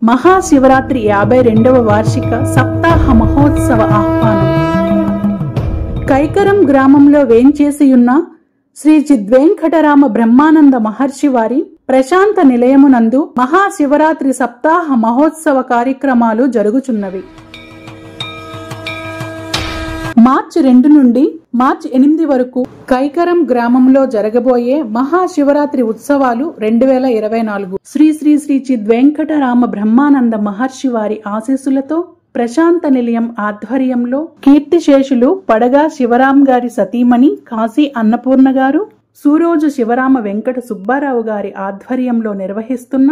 మహాశివరాత్రి 52వ వార్షిక సప్తాహ మహోత్సవ ఆహ్వానం. కైకరం గ్రామంలో వేంచేసియున్న శ్రీ చిద్వేంకటరామ బ్రహ్మానంద మహర్షి వారి ప్రశాంత నిలయమునందు మహాశివరాత్రి సప్తాహ మహోత్సవ కార్యక్రమాలు జరుగుచున్నవి. మార్చి 2 నుండి మార్చి 8 వరకు కైకరం గ్రామంలో జరగబోయే మహాశివరాత్రి ఉత్సవాలు 2024 శ్రీ శ్రీ శ్రీ చిద్వేంకటరామ బ్రహ్మానంద మహర్షి వారి ఆశీస్సులతో ప్రశాంత నిలయం ఆధ్వర్యంలో కీర్తిశేషులు పడగా శివరాం గారి సతీమణి కాశీ అన్నపూర్ణ గారు, సూరోజు శివరామ వెంకట సుబ్బారావు గారి ఆధ్వర్యంలో నిర్వహిస్తున్న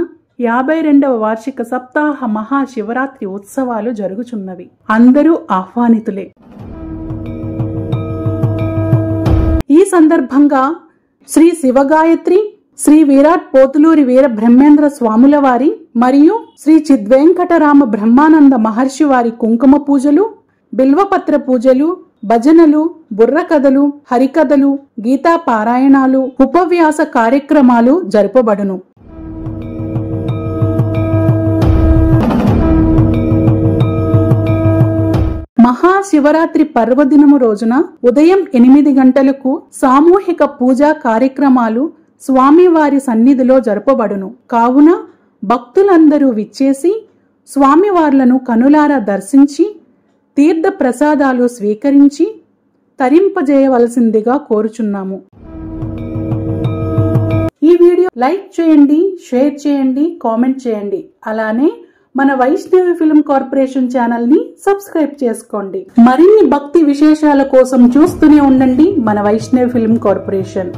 52వ వార్షిక సప్తాహ మహాశివరాత్రి ఉత్సవాలు జరుగుచున్నవి. అందరూ ఆహ్వానితులే. ఈ సందర్భంగా శ్రీ శివగాయత్రి, శ్రీ విరాట్ పోతులూరి వీర బ్రహ్మేంద్ర స్వాముల వారి మరియు శ్రీ చిద్వేంకటరామ బ్రహ్మానంద మహర్షి వారి కుంకుమ పూజలు, బిల్వపత్ర పూజలు, భజనలు, బుర్రకథలు, హరికథలు, గీతా పారాయణాలు, ఉపవ్యాస కార్యక్రమాలు జరుపబడును. మహాశివరాత్రి పర్వదినము రోజున ఉదయం 8 గంటలకు సామూహిక పూజా కార్యక్రమాలు స్వామివారి సన్నిధిలో జరపబడును. కావున భక్తులందరూ విచ్చేసి స్వామివార్లను కనులారా దర్శించి తీర్థ ప్రసాదాలు స్వీకరించి తరింపజేయవలసిందిగా కోరుచున్నాము. ఈ వీడియో లైక్ చేయండి, షేర్ చేయండి, కామెంట్ చేయండి. అలానే మన వైష్ణవి ఫిల్మ్ కార్పొరేషన్ ఛానల్ ని సబ్స్క్రైబ్ చేసుకోండి. మరిన్ని భక్తి విశేషాల కోసం చూస్తూనే ఉండండి మన వైష్ణవి ఫిల్మ్ కార్పొరేషన్.